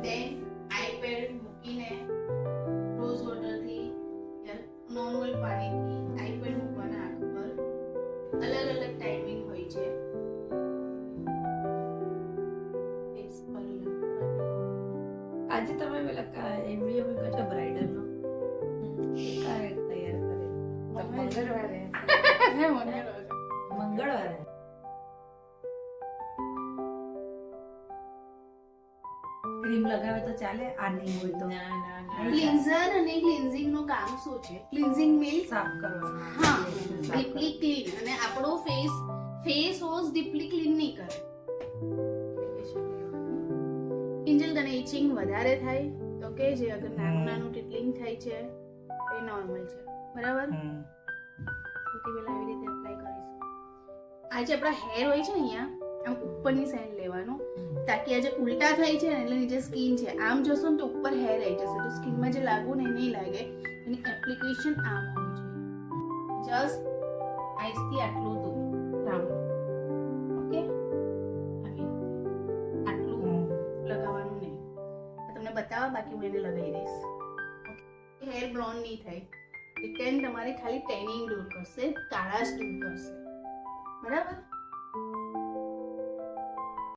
દેન iPad મૂકીને rose વોટરથી યા normal પાણીથી iPad મૂકવાના આંખ પર. અલગ અલગ ટાઈમિંગ હોય છે. આજે તમે પેલા એમબીએ મૂક્યો છે બ્રાઇડલનો કાંઈ તૈયાર કરે મંગળવારે ક્રીમ લગાવે તો ચાલે આ નહીં હોય તો ક્લિન્ઝર અને ક્લિન્ઝિંગ નું કામ શું છે? ક્લિન્ઝિંગ મીન્સ સાફ કરવાનું. હા ડીપલી ક્લીન, અને આપણો ફેસ વોશ ડીપલી ક્લીન નહીં કરે. કિંજલ તને ઇચિંગ વધારે થાય તો કે જે અગર નાનું નાનું ટિકલિંગ થાય છે એ નોર્મલ છે, બરાબર? સૌથી પહેલા આવી રીતે એપ્લાય કરીશું. આ જે આપણા હેર હોય છે ને અહીંયા આમ ઉપરની સાઈડ લેવાનું, તાકી આ જે ઉલટા થાય છે ને એટલે નીચે સ્કિન છે, આમ જશો ને તો ઉપર હેર આવી જશે, તો સ્કિનમાં જે લાગવું ને એ નહીં લાગે. એની એપ્લિકેશન આમ હોવી જોઈએ. જસ્ટ આઈસથી આટલું દૂર રાઉન્ડ, ઓકે? આટલું લગાવવાનું નહીં. તમને બતાવવા, બાકી હું એને લગાવી દઈશ. હેર બ્લોન્ડ નહીં થાય. રિટેન તમારે ખાલી ટેનિંગ દૂર કરશે, કાળાશ દૂર કરશે, બરાબર?